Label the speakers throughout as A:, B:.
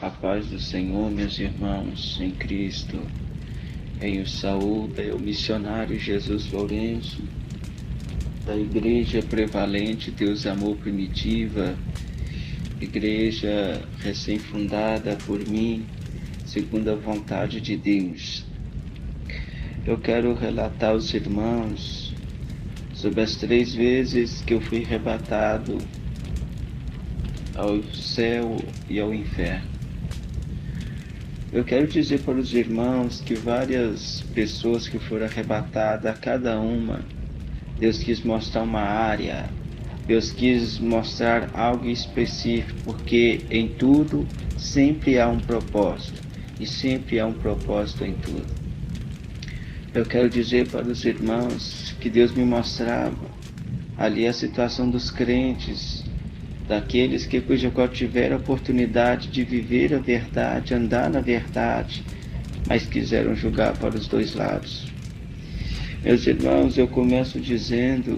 A: A paz do Senhor, meus irmãos, em Cristo. Em o saúde, o missionário Jesus Lourenço, da Igreja Prevalente Deus Amor Primitiva, igreja recém-fundada por mim, segundo a vontade de Deus. Eu quero relatar aos irmãos sobre as 3 vezes que eu fui arrebatado ao céu e ao inferno. Eu quero dizer para os irmãos que várias pessoas que foram arrebatadas, a cada uma, Deus quis mostrar uma área, Deus quis mostrar algo específico, porque em tudo sempre há um propósito, e sempre há um propósito em tudo. Eu quero dizer para os irmãos que Deus me mostrava ali a situação dos crentes, daqueles que cuja qual tiveram a oportunidade de viver a verdade, andar na verdade, mas quiseram julgar para os dois lados. Meus irmãos, eu começo dizendo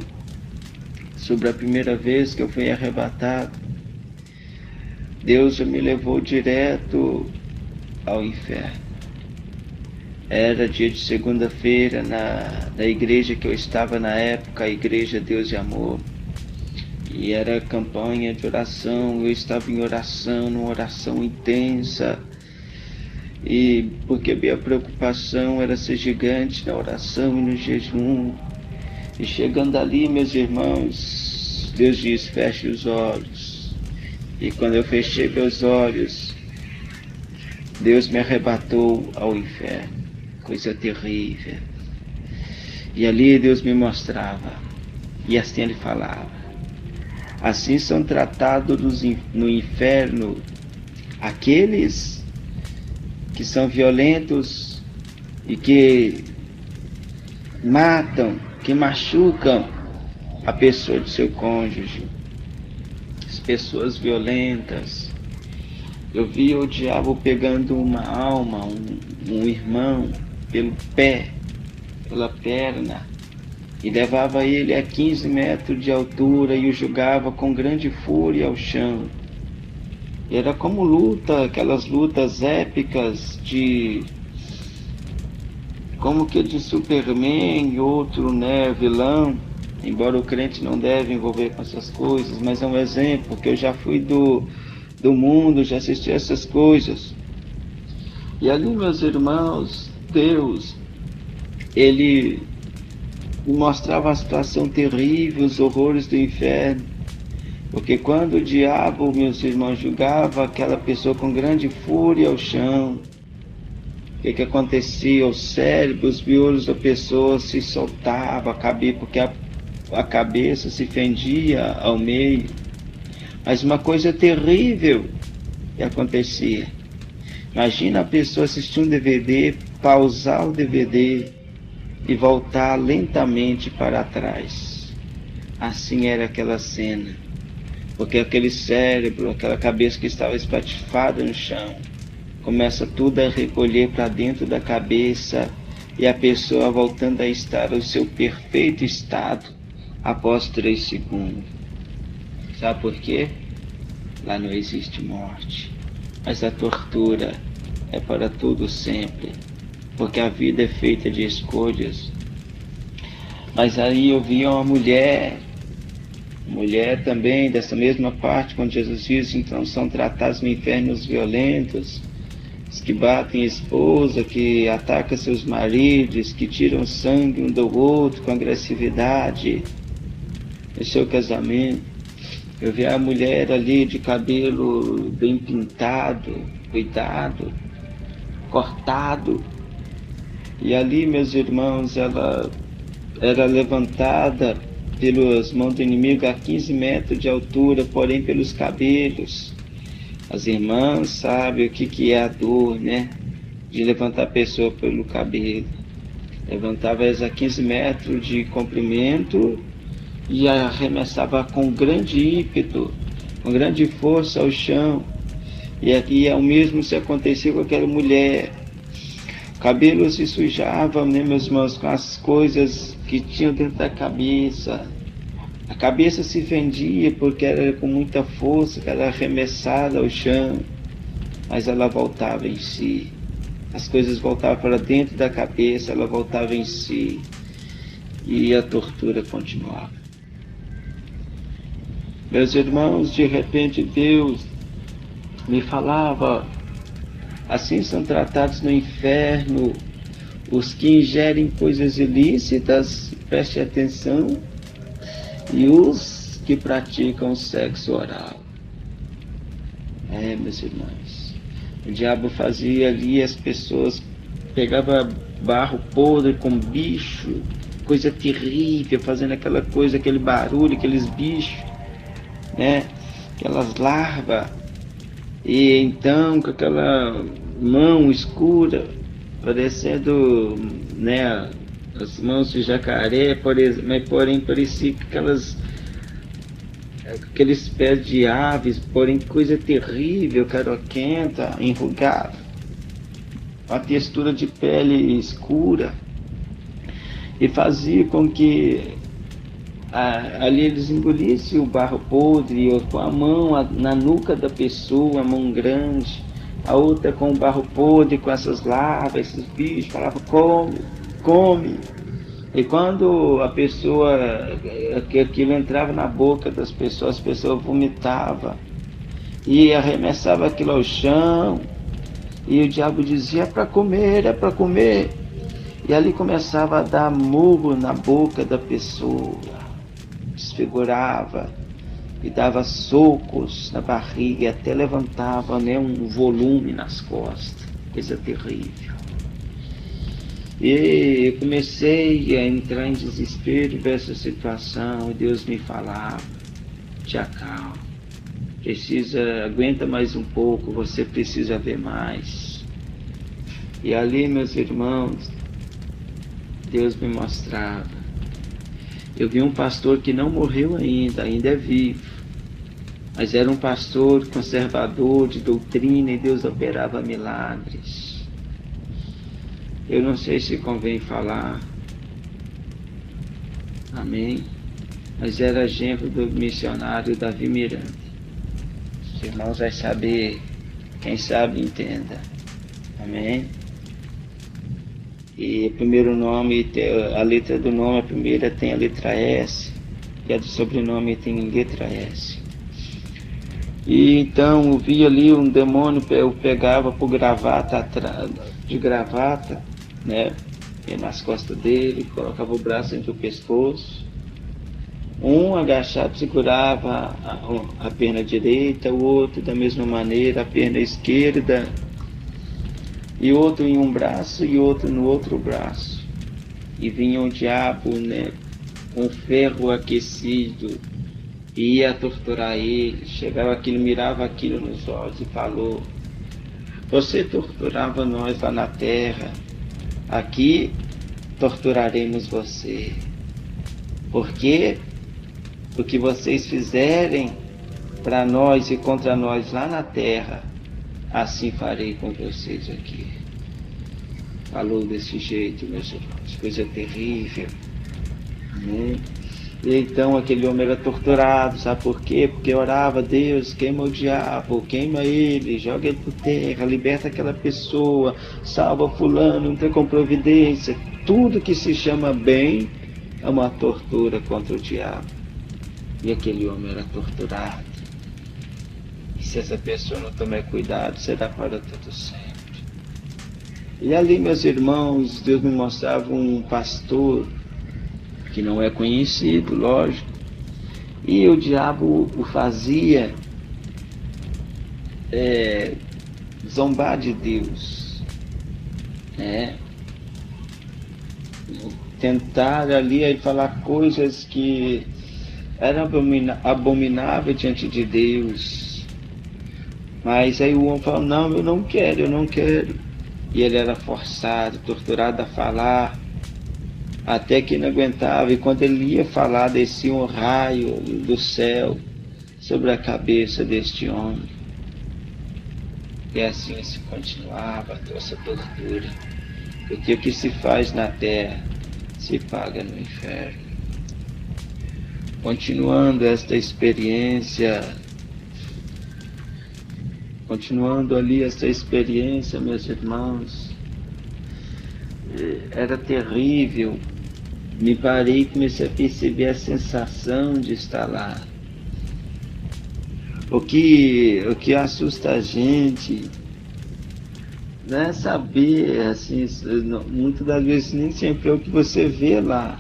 A: sobre a primeira vez que eu fui arrebatado. Deus me levou direto ao inferno. Era dia de segunda-feira na igreja que eu estava na época, a Igreja Deus e Amor. E era campanha de oração, eu estava em oração, numa oração intensa. E porque minha preocupação era ser gigante na oração e no jejum. E chegando ali, meus irmãos, Deus disse, feche os olhos. E quando eu fechei meus olhos, Deus me arrebatou ao inferno. Coisa terrível. E ali Deus me mostrava. E assim Ele falava. Assim são tratados no inferno aqueles que são violentos e que matam, que machucam a pessoa de seu cônjuge. As pessoas violentas. Eu vi o diabo pegando uma alma, um irmão, pelo pé, pela perna, e levava ele a 15 metros de altura e o jogava com grande fúria ao chão. Era como luta, aquelas lutas épicas como que de Superman e outro, vilão. Embora o crente não deve envolver com essas coisas, mas é um exemplo, porque eu já fui do mundo, já assisti essas coisas. E ali, meus irmãos, Deus, Ele mostrava uma situação terrível, os horrores do inferno. Porque quando o diabo, meus irmãos, julgava aquela pessoa com grande fúria ao chão, o que acontecia? O cérebro, os miolos da pessoa se soltavam, porque a cabeça se fendia ao meio. Mas uma coisa terrível que acontecia. Imagina a pessoa assistir um DVD, pausar o DVD e voltar lentamente para trás. Assim era aquela cena. Porque aquele cérebro, aquela cabeça que estava espatifada no chão, começa tudo a recolher para dentro da cabeça e a pessoa voltando a estar ao seu perfeito estado após 3 segundos. Sabe por quê? Lá não existe morte, mas a tortura é para tudo sempre, porque a vida é feita de escolhas. Mas aí eu vi uma mulher também, dessa mesma parte, quando Jesus diz, então são tratados no inferno os violentos, os que batem a esposa, que atacam seus maridos, que tiram sangue um do outro com agressividade no seu casamento. Eu vi a mulher ali de cabelo bem pintado, cuidado, cortado. E ali, meus irmãos, ela era levantada pelas mãos do inimigo a 15 metros de altura, porém pelos cabelos. As irmãs sabem o que é a dor, de levantar a pessoa pelo cabelo. Levantava elas a 15 metros de comprimento e arremessava com grande ímpeto, com grande força ao chão. E aqui ao mesmo se acontecia com aquela mulher. O cabelo se sujava, meus irmãos, com as coisas que tinham dentro da cabeça. A cabeça se fendia porque era com muita força que era arremessada ao chão. mas ela voltava em si. As coisas voltavam para dentro da cabeça, ela voltava em si e a tortura continuava. Meus irmãos, de repente Deus me falava: assim são tratados no inferno os que ingerem coisas ilícitas, preste atenção, e os que praticam sexo oral. Meus irmãos, o diabo fazia ali, as pessoas pegavam barro podre com bicho, coisa terrível, fazendo aquela coisa, aquele barulho, aqueles bichos, né? Aquelas larvas, e então com aquela mão escura, parecendo, né, as mãos de jacaré, mas porém parecia aqueles pés de aves, porém coisa terrível, caroquenta, enrugada, uma textura de pele escura, e fazia com que ali eles engolissem o barro podre, ou com a mão na nuca da pessoa, a mão grande, a outra com o barro podre, com essas larvas, esses bichos, falava: come, come. E quando a pessoa, aquilo entrava na boca das pessoas, as pessoas vomitavam e arremessava aquilo ao chão, e o diabo dizia: é para comer, é para comer. E ali começava a dar murro na boca da pessoa, desfigurava e dava socos na barriga, e até levantava, né, um volume nas costas, coisa terrível. E eu comecei a entrar em desespero ver essa situação, e Deus me falava: te acalma, aguenta mais um pouco, você precisa ver mais. E ali, meus irmãos, Deus me mostrava. Eu vi um pastor que não morreu ainda é vivo, mas era um pastor conservador de doutrina, e Deus operava milagres. Eu não sei se convém falar, amém, mas era genro do missionário Davi Miranda. Os irmãos vão saber, quem sabe entenda, amém. E o primeiro nome, a letra do nome, a primeira tem a letra S, e a do sobrenome tem letra S. E então eu vi ali um demônio, eu pegava por gravata, de gravata, né, e nas costas dele, colocava o braço entre o pescoço. Um agachado segurava a perna direita, o outro da mesma maneira, a perna esquerda, e outro em um braço e outro no outro braço. E vinha o diabo, né, com ferro aquecido, e ia torturar ele. Chegava aquilo, mirava aquilo nos olhos e falou: você torturava nós lá na terra, aqui torturaremos você. Por quê? O que vocês fizerem para nós e contra nós lá na terra, assim farei com vocês aqui. Falou desse jeito, meus irmãos, coisa terrível, né? E então aquele homem era torturado, sabe por quê? Porque orava: Deus, queima o diabo, queima ele, joga ele por terra, liberta aquela pessoa, salva fulano, entra com providência. Tudo que se chama bem é uma tortura contra o diabo. E aquele homem era torturado. E se essa pessoa não tomar cuidado, será para todo sempre. E ali, meus irmãos, Deus me mostrava um pastor que não é conhecido, lógico, e o diabo o fazia zombar de Deus, né? Tentar ali falar coisas que eram abomináveis diante de Deus. Mas aí o homem falou: não, eu não quero. E ele era forçado, torturado a falar, até que não aguentava. E quando ele ia falar, descia um raio do céu sobre a cabeça deste homem. E assim se continuava essa tortura. Porque o que se faz na terra se paga no inferno. Continuando esta experiência, Continuando ali essa experiência, meus irmãos, era terrível. Me parei e comecei a perceber a sensação de estar lá. O que assusta a gente não é saber, assim, muitas das vezes nem sempre é o que você vê lá.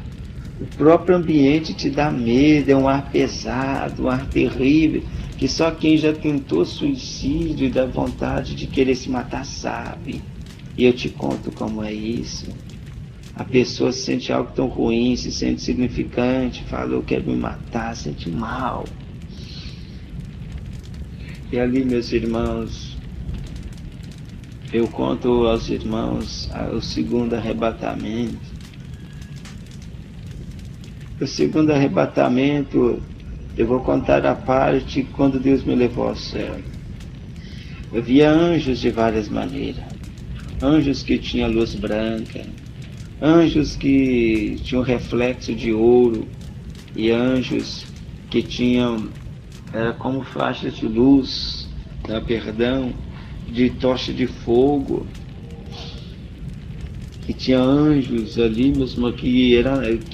A: O próprio ambiente te dá medo, é um ar pesado, um ar terrível, que só quem já tentou suicídio e dá vontade de querer se matar sabe. E eu te conto como é isso. A pessoa sente algo tão ruim, se sente significante, fala, eu quero me matar, sente mal. E ali, meus irmãos, eu conto aos irmãos o segundo arrebatamento. O segundo arrebatamento, eu vou contar a parte quando Deus me levou ao céu. Eu via anjos de várias maneiras. Anjos que tinham luz branca, anjos que tinham reflexo de ouro, e anjos que tinham, era como faixas de luz, perdão, de tocha de fogo. Que tinha anjos ali mesmo que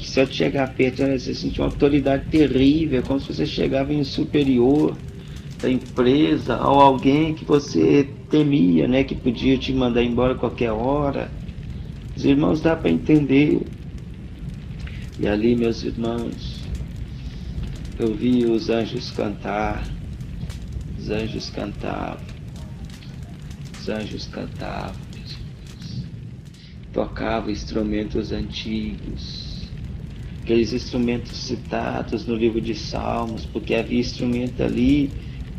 A: se eu chegar perto você sentia uma autoridade terrível, como se você chegava em um superior da empresa ou alguém que você temia, né, que podia te mandar embora a qualquer hora. Os irmãos, dá para entender. E ali, meus irmãos, eu vi os anjos cantar, os anjos cantavam, os anjos cantavam, tocavam instrumentos antigos, aqueles instrumentos citados no livro de Salmos, porque havia instrumento ali,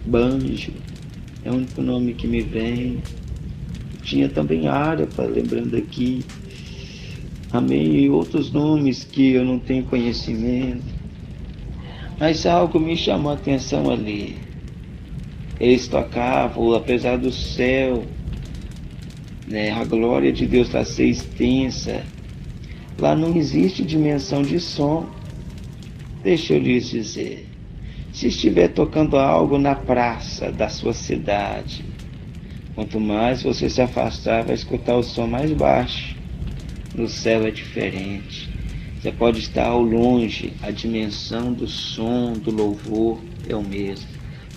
A: banjo, é o único nome que me vem. Tinha também harpa, lembrando aqui, amém, e outros nomes que eu não tenho conhecimento, mas algo me chamou a atenção ali. Eles tocavam, apesar do céu, né, a glória de Deus está ser extensa, lá não existe dimensão de som. Deixa eu lhes dizer, se estiver tocando algo na praça da sua cidade, quanto mais você se afastar, vai escutar o som mais baixo. No céu é diferente. Você pode estar ao longe, a dimensão do som, do louvor é o mesmo.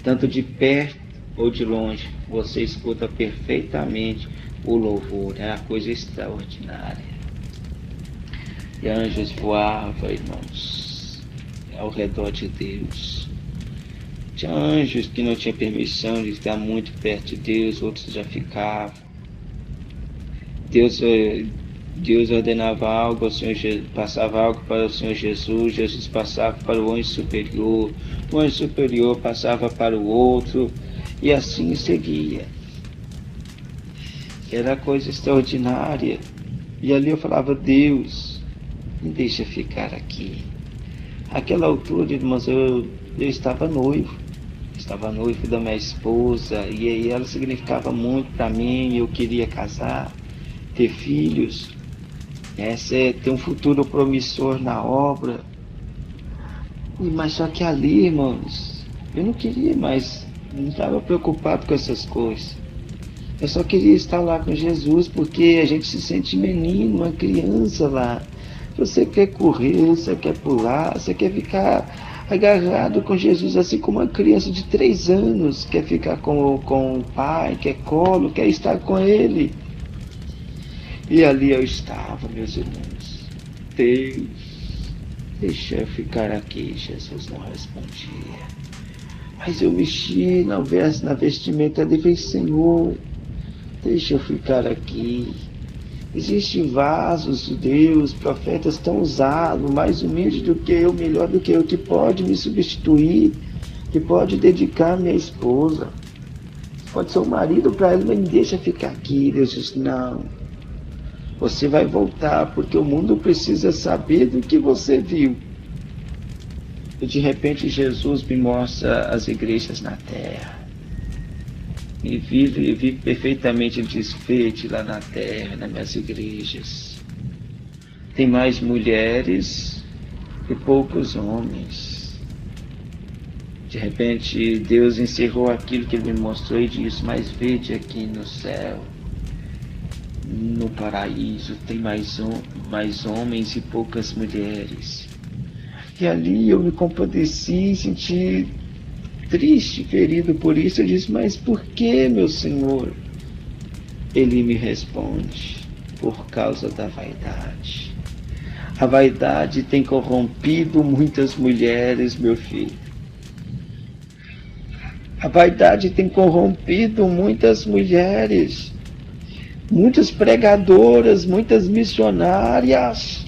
A: Tanto de perto ou de longe, você escuta perfeitamente o louvor, é uma coisa extraordinária. E anjos voavam, irmãos, ao redor de Deus. Tinha anjos que não tinham permissão de estar muito perto de Deus, outros já ficavam. Deus ordenava algo ao Senhor Jesus, passava algo para o Senhor Jesus, Jesus passava para o anjo superior passava para o outro, e assim seguia. Era coisa extraordinária. E ali eu falava, Deus, me deixa ficar aqui. Àquela altura, irmãos, eu estava noivo da minha esposa, e aí ela significava muito para mim, eu queria casar, ter filhos, ter um futuro promissor na obra. Mas só que ali, irmãos, eu não queria mais, não estava preocupado com essas coisas. Eu só queria estar lá com Jesus, porque a gente se sente menino, uma criança lá. Você quer correr, você quer pular, você quer ficar agarrado com Jesus, assim como uma criança de 3 anos quer ficar com o pai, quer colo, quer estar com ele. E ali eu estava, meus irmãos. Deus, deixa eu ficar aqui. Jesus não respondia. Mas eu mexi na vestimenta dele, Senhor, deixa eu ficar aqui. Existem vasos de Deus, profetas tão usados, mais humildes do que eu, melhor do que eu, que pode me substituir, que pode dedicar minha esposa. Pode ser um marido para ela, mas me deixa ficar aqui. Deus diz, não. Você vai voltar, porque o mundo precisa saber do que você viu. E de repente Jesus me mostra as igrejas na terra. E vive perfeitamente o desfeite lá na terra, nas minhas igrejas. Tem mais mulheres e poucos homens. De repente, Deus encerrou aquilo que ele me mostrou e disse: mas vede aqui no céu, no paraíso, tem mais homens e poucas mulheres. E ali eu me compadeci, senti triste, ferido por isso. Eu disse: mas por que, meu Senhor? Ele me responde: por causa da vaidade. A vaidade tem corrompido muitas mulheres, meu filho. A vaidade tem corrompido muitas mulheres, muitas pregadoras, muitas missionárias,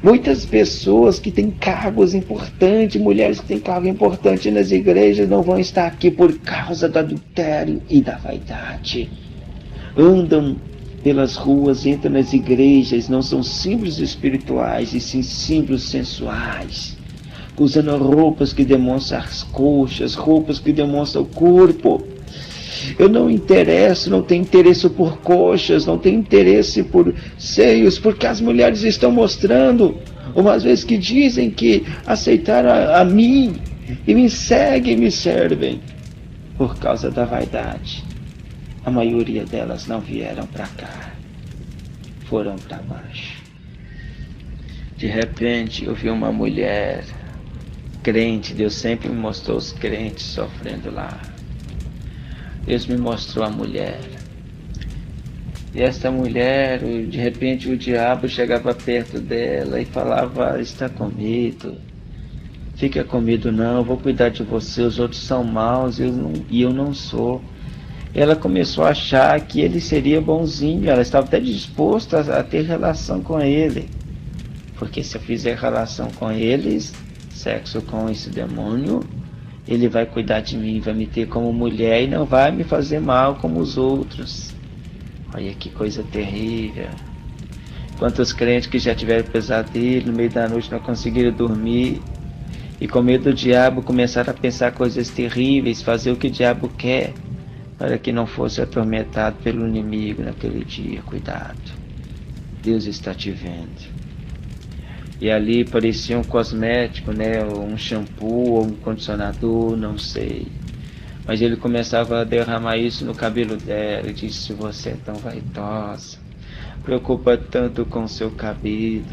A: muitas pessoas que têm cargos importantes, mulheres que têm cargo importante nas igrejas, não vão estar aqui por causa do adultério e da vaidade. Andam pelas ruas, entram nas igrejas, não são símbolos espirituais, e sim símbolos sensuais, usando roupas que demonstram as coxas, roupas que demonstram o corpo. Eu não tenho interesse por coxas, não tenho interesse por seios, porque as mulheres estão mostrando, umas vezes que dizem que aceitaram a mim, e me seguem, me servem, por causa da vaidade. A maioria delas não vieram para cá, foram para baixo. De repente eu vi uma mulher crente. Deus sempre me mostrou os crentes sofrendo lá. Deus me mostrou a mulher. E esta mulher, de repente o diabo chegava perto dela e falava: está com medo, fica com medo não, eu vou cuidar de você, os outros são maus e eu não sou. Ela começou a achar que ele seria bonzinho, ela estava até disposta a ter relação com ele, porque se eu fizer relação com eles, sexo com esse demônio, ele vai cuidar de mim, vai me ter como mulher e não vai me fazer mal como os outros. Olha que coisa terrível. Quantos crentes que já tiveram pesadelo, no meio da noite não conseguiram dormir, e com medo do diabo começaram a pensar coisas terríveis, fazer o que o diabo quer, para que não fosse atormentado pelo inimigo naquele dia. Cuidado, Deus está te vendo. E ali parecia um cosmético, né? Um shampoo ou um condicionador, não sei. Mas ele começava a derramar isso no cabelo dela e disse: você é tão vaidosa, preocupa tanto com o seu cabelo,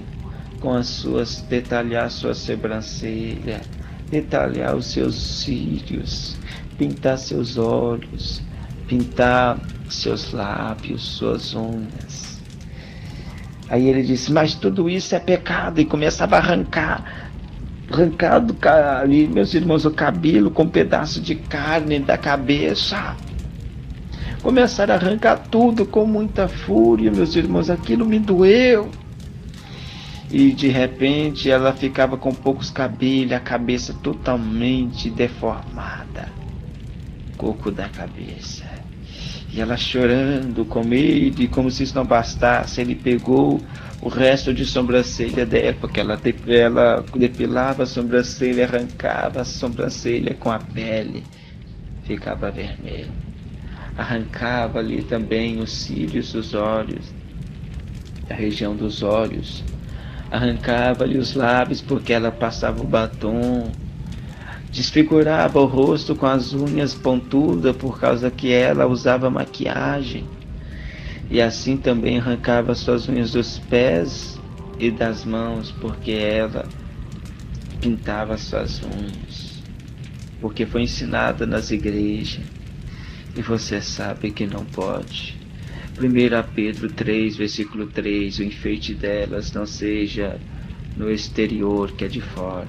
A: com detalhar sua sobrancelha, detalhar os seus cílios, pintar seus olhos, pintar seus lábios, suas unhas. Aí ele disse: mas tudo isso é pecado, e começava a arrancar ali, meus irmãos, o cabelo com um pedaço de carne da cabeça. Começaram a arrancar tudo com muita fúria, meus irmãos, aquilo me doeu. E de repente ela ficava com poucos cabelos, a cabeça totalmente deformada, coco da cabeça. E ela chorando com medo, e como se isso não bastasse, ele pegou o resto de sobrancelha dela, porque ela depilava a sobrancelha, arrancava a sobrancelha com a pele, ficava vermelho. Arrancava ali também os cílios dos olhos, a região dos olhos. Arrancava ali os lábios, porque ela passava o batom. Desfigurava o rosto com as unhas pontudas, por causa que ela usava maquiagem. E assim também arrancava suas unhas dos pés e das mãos, porque ela pintava suas unhas. Porque foi ensinada nas igrejas. E você sabe que não pode. 1 Pedro 3, versículo 3, o enfeite delas não seja no exterior, que é de fora,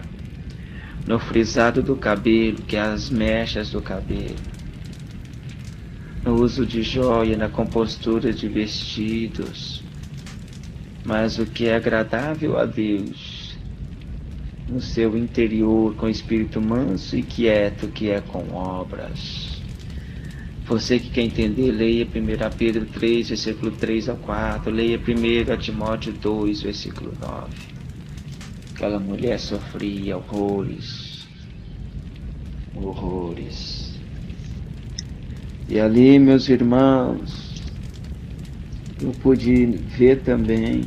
A: no frisado do cabelo, que é as mechas do cabelo, no uso de joia, na compostura de vestidos, mas o que é agradável a Deus, no seu interior, com espírito manso e quieto, que é com obras. Você que quer entender, leia 1 Pedro 3, versículo 3 a 4, leia 1 Timóteo 2, versículo 9. Aquela mulher sofria horrores, horrores. E ali, meus irmãos, eu pude ver também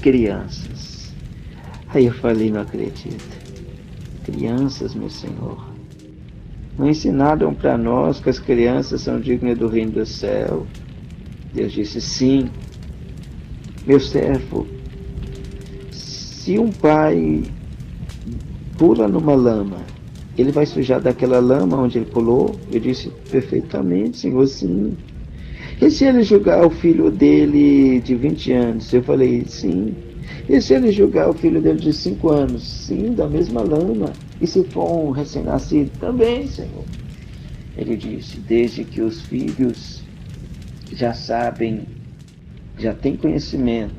A: crianças. Aí eu falei, não acredito. Crianças, meu Senhor, não ensinaram para nós que as crianças são dignas do reino do céu. Deus disse, sim, meu servo, se um pai pula numa lama, ele vai sujar daquela lama onde ele pulou? Eu disse, perfeitamente, Senhor, sim. E se ele julgar o filho dele de 20 anos? Eu falei, sim. E se ele julgar o filho dele de 5 anos? Sim, da mesma lama. E se for um recém-nascido? Também, Senhor. Ele disse, desde que os filhos já sabem, já têm conhecimento,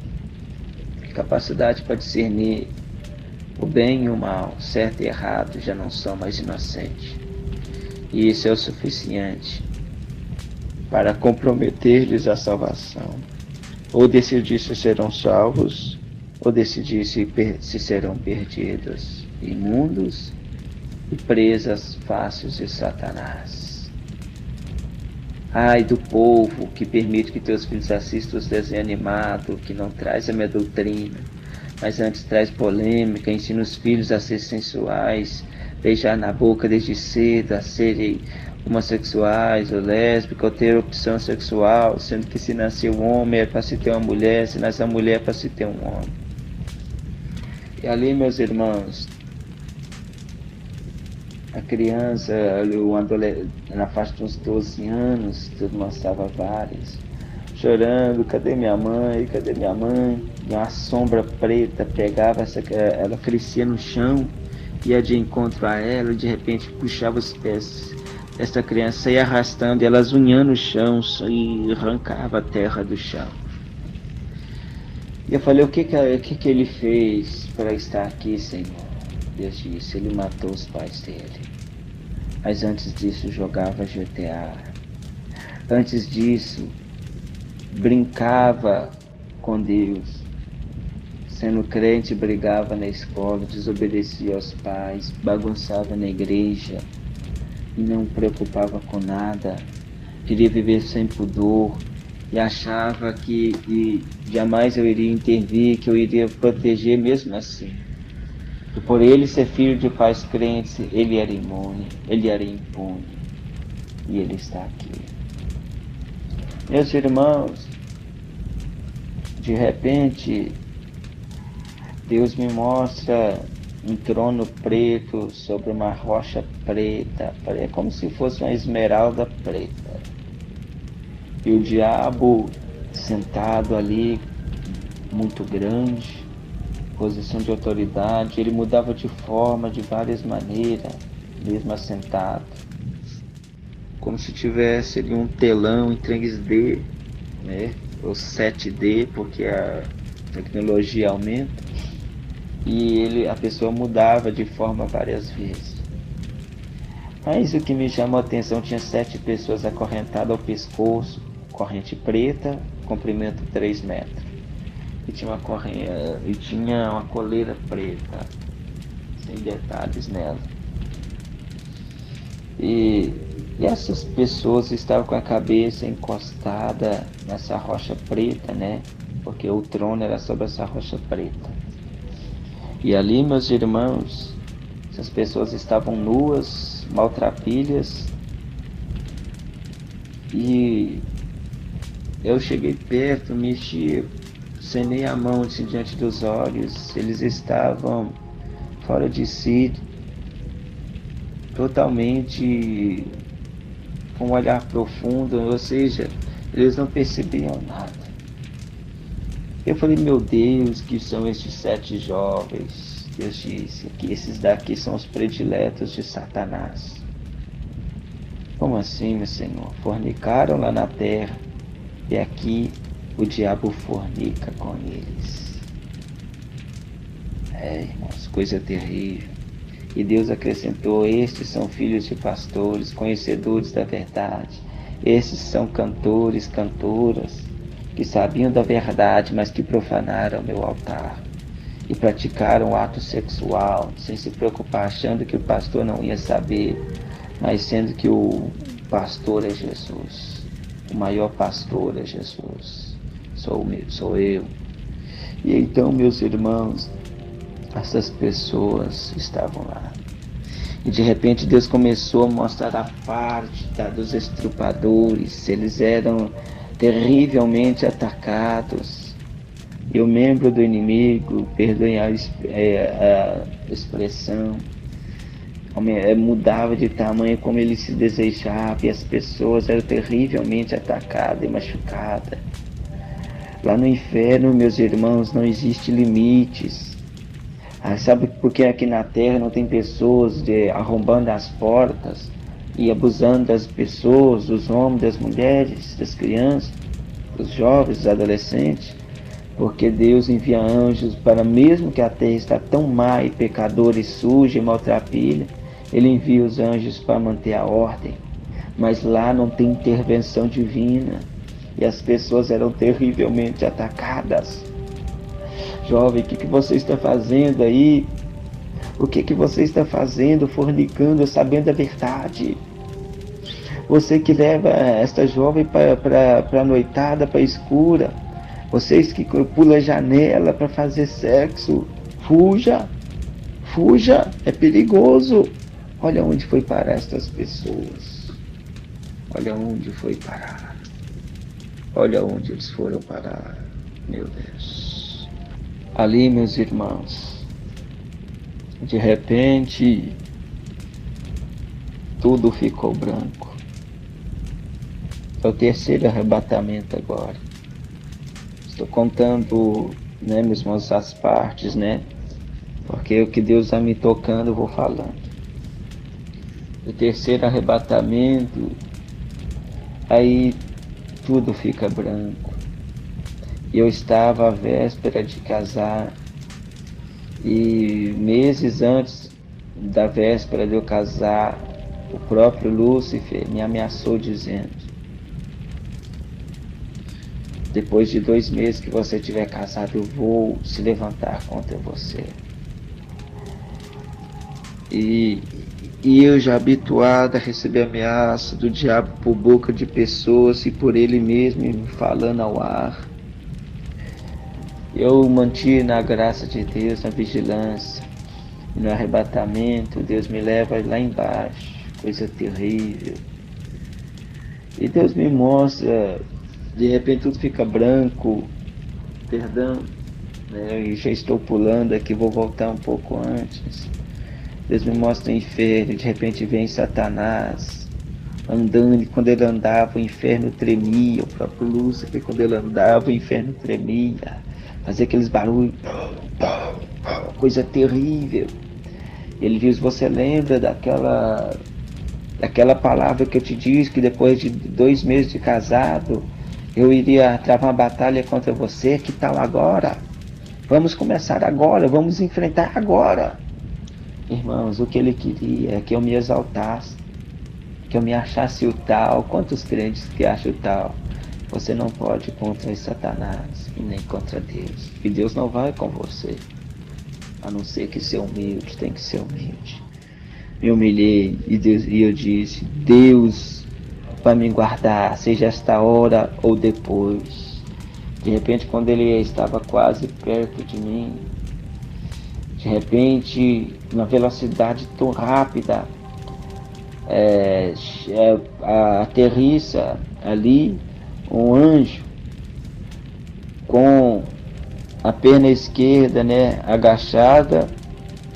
A: capacidade para discernir o bem e o mal, certo e errado, já não são mais inocentes. E isso é o suficiente para comprometer-lhes a salvação. Ou decidir se serão salvos, ou decidir se serão perdidos, imundos e presas fáceis de Satanás. Ai do povo que permite que teus filhos assistam os desenhos animados, que não traz a minha doutrina, mas antes traz polêmica, ensina os filhos a ser sensuais, beijar na boca desde cedo, a serem homossexuais ou lésbicas, ou ter opção sexual, sendo que se nasceu homem é para se ter uma mulher, se nasceu mulher é para se ter um homem. E ali, meus irmãos, a criança, o adolescente, na faixa de uns 12 anos, tudo mostrava várias, chorando, cadê minha mãe, cadê minha mãe? E uma sombra preta pegava, ela crescia no chão, ia de encontro a ela, e de repente puxava os pés dessa criança, ia arrastando, e ela zunhando o chão, e arrancava a terra do chão. E eu falei, o que ele fez para estar aqui, Senhor? Deus disse, ele matou os pais dele. Mas antes disso jogava GTA. Antes disso, brincava com Deus. Sendo crente, brigava na escola, desobedecia aos pais, bagunçava na igreja e não preocupava com nada. Queria viver sem pudor e achava que jamais eu iria intervir, que eu iria proteger mesmo assim. E por ele ser filho de pais crentes, ele era imune, ele era impune. E ele está aqui. Meus irmãos, de repente, Deus me mostra um trono preto sobre uma rocha preta. É como se fosse uma esmeralda preta. E o diabo sentado ali, muito grande, posição de autoridade, ele mudava de forma de várias maneiras, mesmo assentado. Como se tivesse ali um telão em 3D, né? Ou 7D, porque a tecnologia aumenta. E a pessoa mudava de forma várias vezes. Mas o que me chamou a atenção, tinha 7 pessoas acorrentadas ao pescoço, corrente preta, comprimento 3 metros. E tinha uma coleira preta, sem detalhes nela. E essas pessoas estavam com a cabeça encostada nessa rocha preta, né? Porque o trono era sobre essa rocha preta. E ali, meus irmãos, essas pessoas estavam nuas, maltrapilhas. E eu cheguei perto, mexi, cenei a mão assim, diante dos olhos. Eles estavam fora de si, totalmente com um olhar profundo, ou seja, eles não percebiam nada. Eu falei, meu Deus, que são estes 7 jovens? Deus disse que esses daqui são os prediletos de Satanás. Como assim, meu Senhor? Fornicaram lá na terra e aqui o diabo fornica com eles. Irmãos, coisa terrível. E Deus acrescentou, estes são filhos de pastores, conhecedores da verdade. Estes são cantores, cantoras, que sabiam da verdade, mas que profanaram meu altar. E praticaram ato sexual, sem se preocupar, achando que o pastor não ia saber, mas sendo que o pastor é Jesus. O maior pastor é Jesus. Sou eu. E então, meus irmãos, essas pessoas estavam lá. E de repente Deus começou a mostrar a parte dos estrupadores. Eles eram terrivelmente atacados. E o membro do inimigo, perdoem a expressão, mudava de tamanho como ele se desejava, e as pessoas eram terrivelmente atacadas e machucadas. Lá no inferno, meus irmãos, não existe limites. Sabe por que aqui na terra não tem pessoas arrombando as portas e abusando das pessoas, dos homens, das mulheres, das crianças, dos jovens, dos adolescentes? Porque Deus envia anjos para, mesmo que a terra está tão má e pecadora e suja e maltrapilha, Ele envia os anjos para manter a ordem. Mas lá não tem intervenção divina e as pessoas eram terrivelmente atacadas. Jovem, o que você está fazendo aí? O que você está fazendo, fornicando, sabendo a verdade? Você que leva esta jovem para a noitada, para a escura. Vocês que pulam a janela para fazer sexo. Fuja! Fuja! É perigoso! Olha onde foi parar estas pessoas. Olha onde foi parar. Olha onde eles foram parar. Meu Deus. Ali, meus irmãos, de repente, tudo ficou branco. É o terceiro arrebatamento agora. Estou contando, né, meus irmãos, as partes, né? Porque o que Deus está me tocando, eu vou falando. O terceiro arrebatamento, aí tudo fica branco. Eu estava à véspera de casar e meses antes da véspera de eu casar, o próprio Lúcifer me ameaçou dizendo: depois de 2 meses que você tiver casado, eu vou se levantar contra você. E eu já habituado a receber ameaça do diabo por boca de pessoas e por ele mesmo me falando ao ar. Eu mantive na graça de Deus, na vigilância. E no arrebatamento, Deus me leva lá embaixo, coisa terrível. E Deus me mostra, de repente tudo fica branco, perdão, né? Eu já estou pulando aqui, vou voltar um pouco antes. Deus me mostra o inferno, de repente vem Satanás andando, e quando ele andava o inferno tremia, o próprio Lúcifer, quando ele andava o inferno tremia, fazia aqueles barulhos, coisa terrível. Ele diz: você lembra daquela palavra que eu te disse, que depois de 2 meses de casado eu iria travar uma batalha contra você? Que tal agora? Vamos começar agora, vamos enfrentar agora. Irmãos, o que ele queria é que eu me exaltasse, que eu me achasse o tal. Quantos crentes que acham o tal? Você não pode ir contra Satanás e nem contra Deus. E Deus não vai com você, a não ser que ser humilde, tem que ser humilde. Me humilhei e eu disse: Deus vai me guardar, seja esta hora ou depois. De repente, quando ele estava quase perto de mim, de repente, uma velocidade tão rápida, aterrissa ali um anjo com a perna esquerda, né, agachada,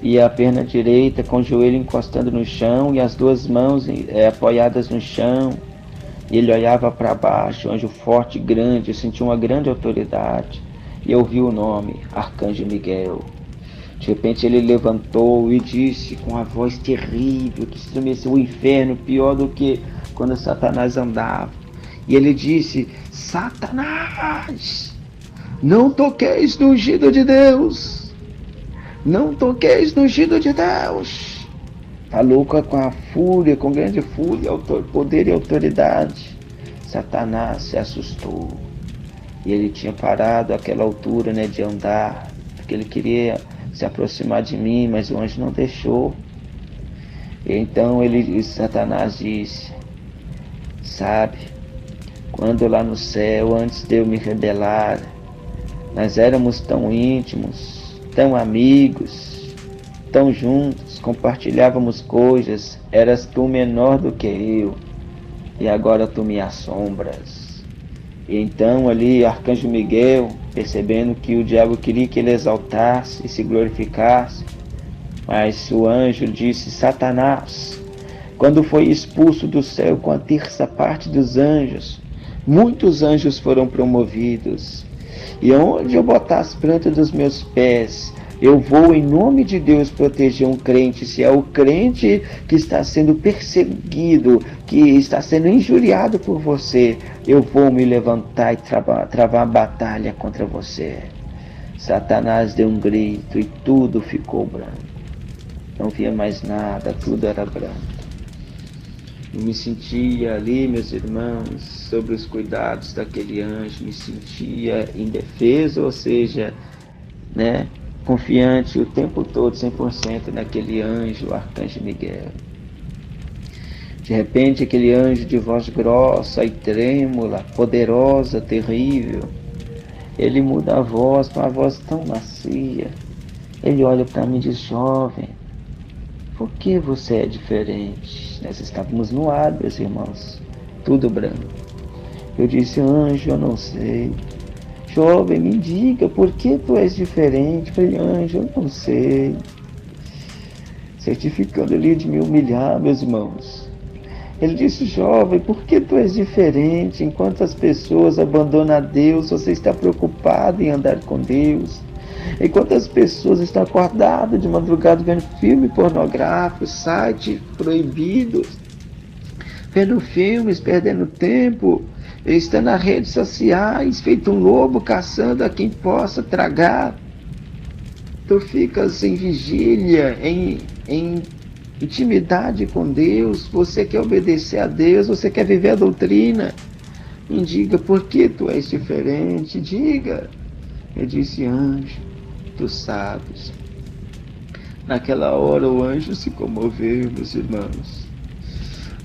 A: e a perna direita com o joelho encostando no chão e as 2 mãos apoiadas no chão. E ele olhava para baixo, um anjo forte, grande. Eu senti uma grande autoridade e eu vi o nome, Arcanjo Miguel. De repente ele levantou e disse com uma voz terrível, que estremeceu o inferno, pior do que quando Satanás andava. E ele disse: Satanás, não toqueis no ungido de Deus. Não toqueis no ungido de Deus. Falou com a fúria, com grande fúria, poder e autoridade. Satanás se assustou. E ele tinha parado àquela altura, né, de andar, porque ele queria se aproximar de mim, mas o anjo não deixou. E então Satanás disse: sabe, quando lá no céu, antes de eu me rebelar, nós éramos tão íntimos, tão amigos, tão juntos, compartilhávamos coisas, eras tu menor do que eu, e agora tu me assombras. E então ali Arcanjo Miguel, percebendo que o diabo queria que ele exaltasse e se glorificasse, mas o anjo disse: Satanás, quando foi expulso do céu com a terça parte dos anjos, muitos anjos foram promovidos. E onde eu botar as plantas dos meus pés, eu vou em nome de Deus proteger um crente. Se é o crente que está sendo perseguido, que está sendo injuriado por você, eu vou me levantar e travar a batalha contra você. Satanás deu um grito e tudo ficou branco. Não via mais nada, tudo era branco. Eu me sentia ali, meus irmãos, sobre os cuidados daquele anjo, me sentia indefeso, ou seja, né, confiante o tempo todo, 100% naquele anjo, o Arcanjo Miguel. De repente, aquele anjo de voz grossa e trêmula, poderosa, terrível, ele muda a voz com uma voz tão macia. Ele olha para mim e diz: jovem, por que você é diferente? Nós estávamos no ar, meus irmãos, tudo branco. Eu disse: anjo, eu não sei. Jovem, me diga, por que tu és diferente? Eu falei: anjo, eu não sei. Certificando ali de me humilhar, meus irmãos. Ele disse: jovem, por que tu és diferente? Enquanto as pessoas abandonam a Deus, você está preocupado em andar com Deus. Enquanto as pessoas estão acordadas de madrugada vendo filme pornográfico, site proibidos, vendo filmes, perdendo tempo, estão nas redes sociais, feito um lobo caçando a quem possa tragar. Tu ficas em vigília, em intimidade com Deus, você quer obedecer a Deus, você quer viver a doutrina. Me diga, por que tu és diferente? Diga. Eu disse: anjo, tu sabes. Naquela hora o anjo se comoveu, meus irmãos.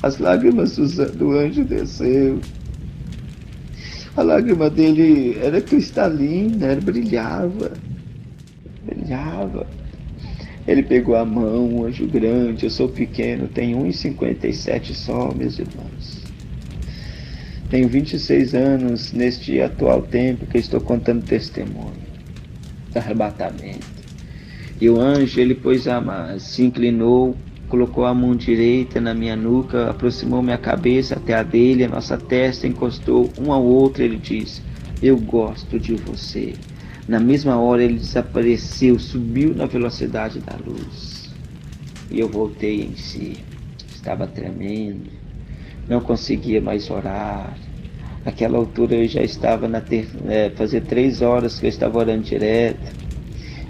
A: As lágrimas do anjo desceu. A lágrima dele era cristalina, brilhava. Ele pegou a mão, um anjo grande, eu sou pequeno, tenho 1,57 só, meus irmãos. Tenho 26 anos neste atual tempo que estou contando testemunho do arrebatamento. E o anjo, ele se inclinou, colocou a mão direita na minha nuca, aproximou minha cabeça até a dele, a nossa testa encostou um ao outro. Ele disse: eu gosto de você. Na mesma hora ele desapareceu, subiu na velocidade da luz. E eu voltei em si. Estava tremendo, não conseguia mais orar. Naquela altura eu já estava fazia 3 horas que eu estava orando direto.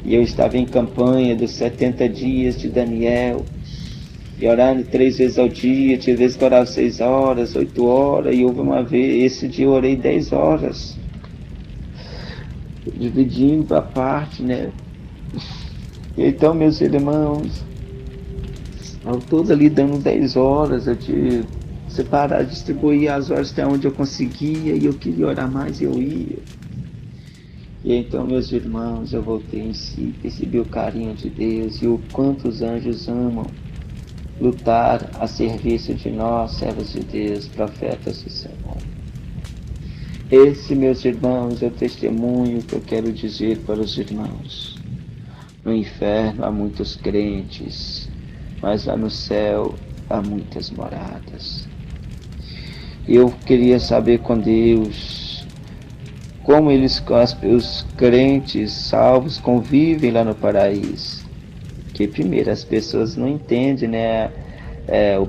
A: E eu estava em campanha dos 70 dias de Daniel. E orando 3 vezes ao dia, tinha vezes que eu orava 6 horas, 8 horas. E houve uma vez, esse dia eu orei 10 horas. Dividindo a parte, né? Então, meus irmãos, ao todo ali dando 10 horas, eu tive separar, distribuir as horas até onde eu conseguia, e eu queria orar mais, eu ia. E então, meus irmãos, eu voltei em si, percebi o carinho de Deus e o quanto os anjos amam lutar a serviço de nós, servos de Deus, profetas do Senhor. Esse, meus irmãos, é o testemunho que eu quero dizer para os irmãos. No inferno há muitos crentes, mas lá no céu há muitas moradas. Eu queria saber com Deus como os crentes salvos convivem lá no paraíso. Que primeiro as pessoas não entendem, né?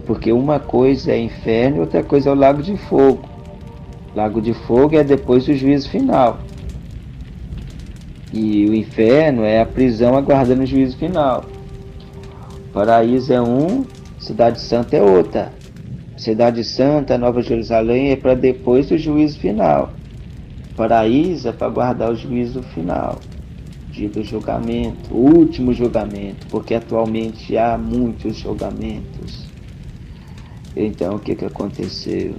A: Porque uma coisa é inferno e outra coisa é o lago de fogo. Lago de fogo é depois do juízo final. E o inferno é a prisão aguardando o juízo final. O paraíso é Cidade Santa é outra. Cidade Santa, Nova Jerusalém, é para depois do juízo final. O paraíso é para aguardar o juízo final. Dia do julgamento, o último julgamento, porque atualmente há muitos julgamentos. Então, o que aconteceu?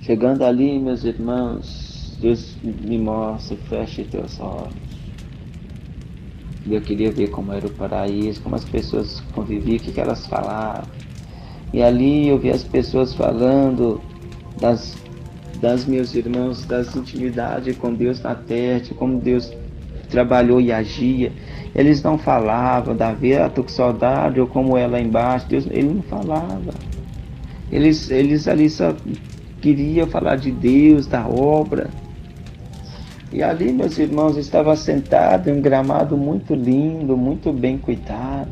A: Chegando ali, meus irmãos, Deus me mostra: feche teus olhos. Eu queria ver como era o paraíso, como as pessoas conviviam, o que elas falavam. E ali eu vi as pessoas falando das meus irmãos, das intimidades com Deus na terra, de como Deus trabalhou e agia. Eles não falavam, Davi, tô com saudade, ou como é lá embaixo. Deus, ele não falava. Eles ali só queriam falar de Deus, da obra. E ali, meus irmãos, estava sentado em um gramado muito lindo, muito bem cuidado.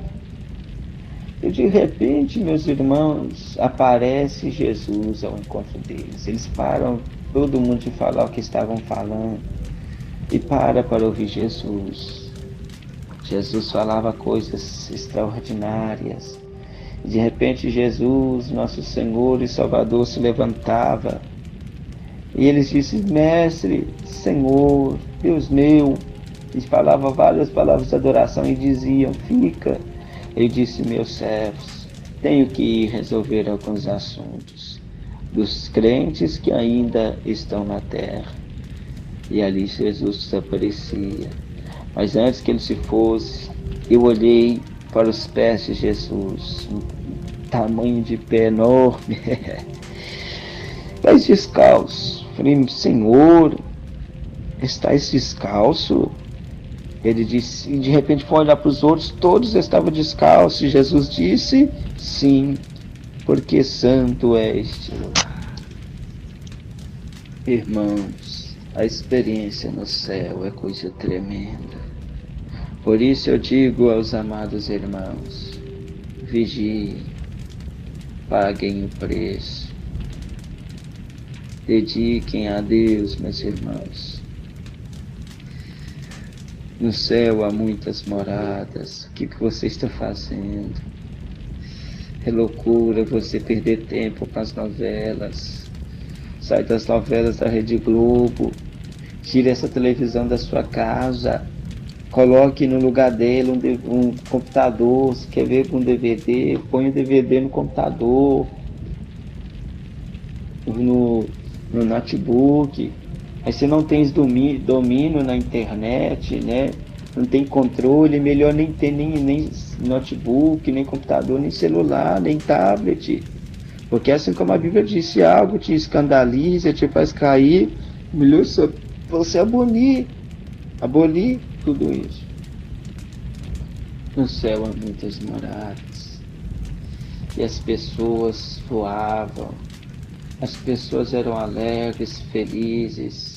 A: E de repente, meus irmãos, aparece Jesus ao encontro deles. Eles param, todo mundo de falar o que estavam falando, e para ouvir Jesus. Jesus falava coisas extraordinárias. E de repente Jesus, nosso Senhor e Salvador, se levantava. E eles disseram, Mestre, Senhor, Deus meu. E falava várias palavras de adoração e diziam, fica. Eu disse, meus servos, tenho que ir resolver alguns assuntos dos crentes que ainda estão na terra. E ali Jesus aparecia. Mas antes que ele se fosse, eu olhei para os pés de Jesus, um tamanho de pé enorme, pés descalços. Falei, Senhor, estás descalço? Ele disse, e de repente foi olhar para os outros, todos estavam descalços. E Jesus disse, sim, porque santo é este lugar. Irmãos, a experiência no céu é coisa tremenda. Por isso eu digo aos amados irmãos, vigiem, paguem o preço, dediquem a Deus, meus irmãos. No céu há muitas moradas. O que você está fazendo? É loucura você perder tempo com as novelas. Sai das novelas da Rede Globo. Tire essa televisão da sua casa. Coloque no lugar dele um computador. Se quer ver com DVD, põe o DVD no computador, no notebook. Aí você não tem domínio na internet, né? Não tem controle, é melhor nem ter nem notebook, nem computador, nem celular, nem tablet. Porque assim como a Bíblia disse, algo te escandaliza, te faz cair, melhor você abolir tudo isso. No céu há muitas moradas. E as pessoas voavam. As pessoas eram alegres, felizes.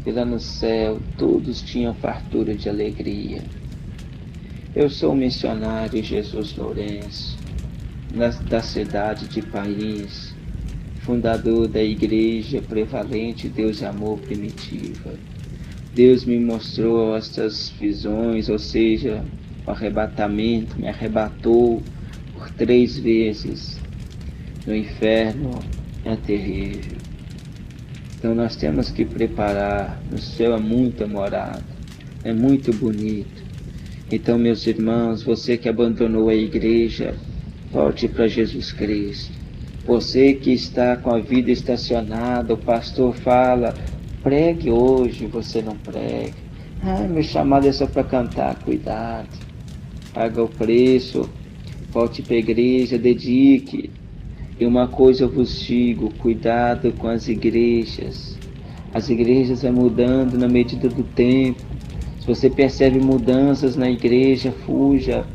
A: E lá no céu todos tinham fartura de alegria. Eu sou missionário Jesus Lourenço, da cidade de País, fundador da Igreja Prevalente Deus e Amor Primitiva. Deus me mostrou estas visões, ou seja, o arrebatamento, me arrebatou por 3 vezes. No inferno é terrível. Então nós temos que preparar. No céu é muita morada, é muito bonito. Então, meus irmãos, você que abandonou a igreja, volte para Jesus Cristo. Você que está com a vida estacionada, o pastor fala, pregue hoje, você não prega. Meu chamado é só para cantar, cuidado. Paga o preço, volte para a igreja, dedique. E uma coisa eu vos digo, cuidado com as igrejas. As igrejas vão mudando na medida do tempo. Se você percebe mudanças na igreja, fuja.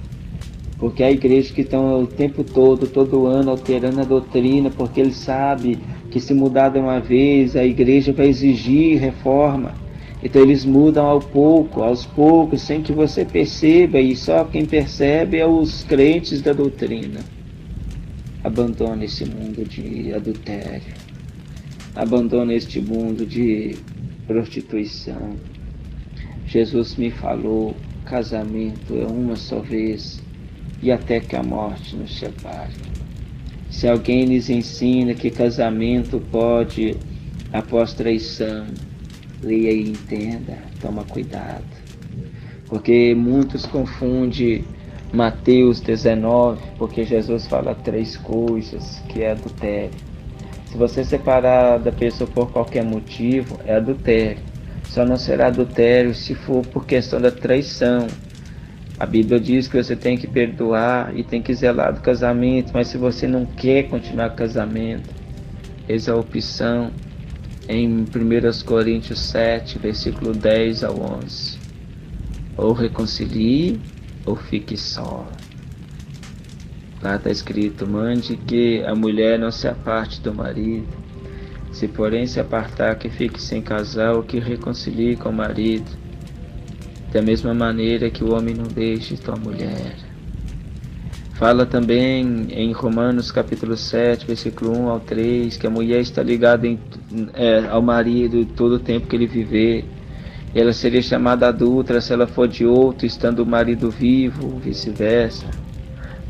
A: Porque há igrejas que estão o tempo todo ano, alterando a doutrina, porque eles sabem que se mudar de uma vez, a igreja vai exigir reforma. Então eles mudam aos poucos, sem que você perceba, e só quem percebe é os crentes da doutrina. Abandone esse mundo de adultério. Abandone este mundo de prostituição. Jesus me falou, casamento é uma só vez, e até que a morte nos separe. Se alguém lhes ensina que casamento pode após traição, leia e entenda, toma cuidado. Porque muitos confundem Mateus 19, porque Jesus fala 3 coisas, que é adultério. Se você separar da pessoa por qualquer motivo, é adultério. Só não será adultério se for por questão da traição. A Bíblia diz que você tem que perdoar e tem que zelar do casamento, mas se você não quer continuar com o casamento, eis a opção em 1 Coríntios 7, versículo 10 ao 11. Ou reconcilie ou fique só. Lá está escrito: mande que a mulher não se aparte do marido. Se porém se apartar, que fique sem casal, que reconcilie com o marido. Da mesma maneira que o homem não deixe tua mulher. Fala também em Romanos capítulo 7, versículo 1 ao 3, que a mulher está ligada ao marido todo o tempo que ele viver. Ela seria chamada adúltera se ela for de outro, estando o marido vivo, ou vice-versa.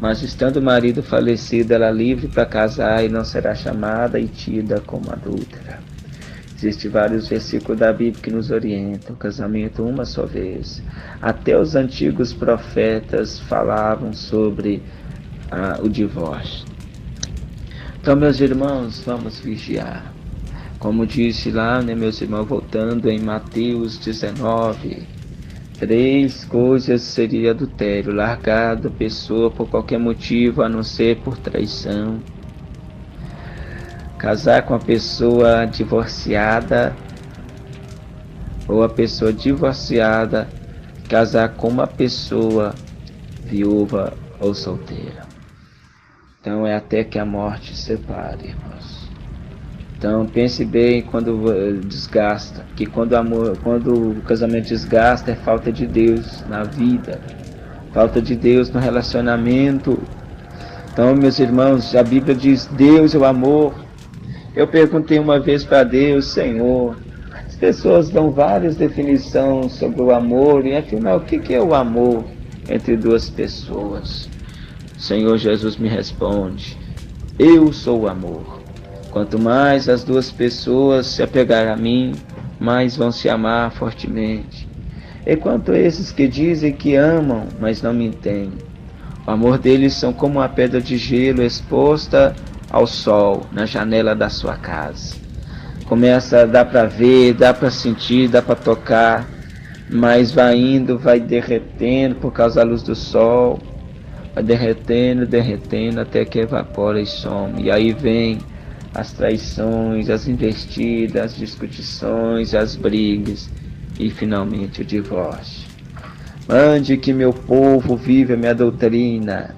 A: Mas estando o marido falecido, ela é livre para casar e não será chamada e tida como adúltera. Existem vários versículos da Bíblia que nos orientam: o casamento uma só vez. Até os antigos profetas falavam sobre o divórcio. Então, meus irmãos, vamos vigiar. Como disse lá, meus irmãos, voltando em Mateus 19, 3 coisas seria adultério: largar da pessoa por qualquer motivo, a não ser por traição; casar com a pessoa divorciada, ou a pessoa divorciada casar com uma pessoa viúva ou solteira. Então é até que a morte separe, irmãos. Então pense bem quando desgasta, que quando o casamento desgasta é falta de Deus na vida, falta de Deus no relacionamento. Então, meus irmãos, a Bíblia diz: Deus é o amor. Eu perguntei uma vez para Deus: Senhor, as pessoas dão várias definições sobre o amor, e afinal, o que é o amor entre duas pessoas? O Senhor Jesus me responde: eu sou o amor. Quanto mais as duas pessoas se apegarem a mim, mais vão se amar fortemente. E quanto a esses que dizem que amam, mas não me entendem, o amor deles são como uma pedra de gelo exposta ao sol na janela da sua casa. Dá para ver, dá para sentir, dá para tocar, mas vai indo, vai derretendo por causa da luz do sol, vai derretendo, até que evapora e some. E aí vem as traições, as investidas, as discussões, as brigas e finalmente o divórcio. Mande que meu povo viva a minha doutrina,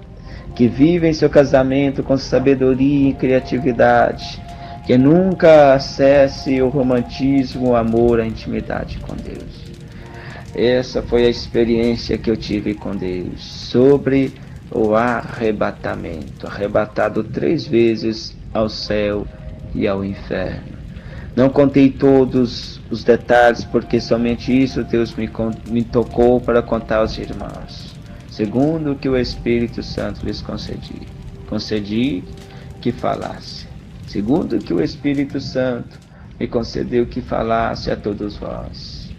A: que viva em seu casamento com sabedoria e criatividade, que nunca acesse o romantismo, o amor, a intimidade com Deus. Essa foi a experiência que eu tive com Deus sobre o arrebatamento, arrebatado 3 vezes ao céu e ao inferno. Não contei todos os detalhes, porque somente isso Deus me tocou para contar aos irmãos, segundo o que o Espírito Santo lhes concedi que falasse, segundo o que o Espírito Santo me concedeu que falasse a todos vós.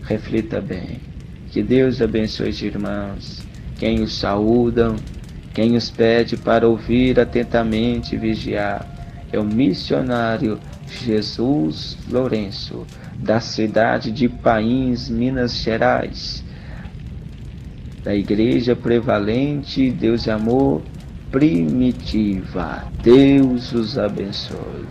A: Reflita bem. Que Deus abençoe os irmãos, quem os saúdam, quem os pede para ouvir atentamente e vigiar. É o missionário Jesus Lourenço, da cidade de Pains, Minas Gerais, da Igreja Prevalente Deus e Amor Primitiva. Deus os abençoe.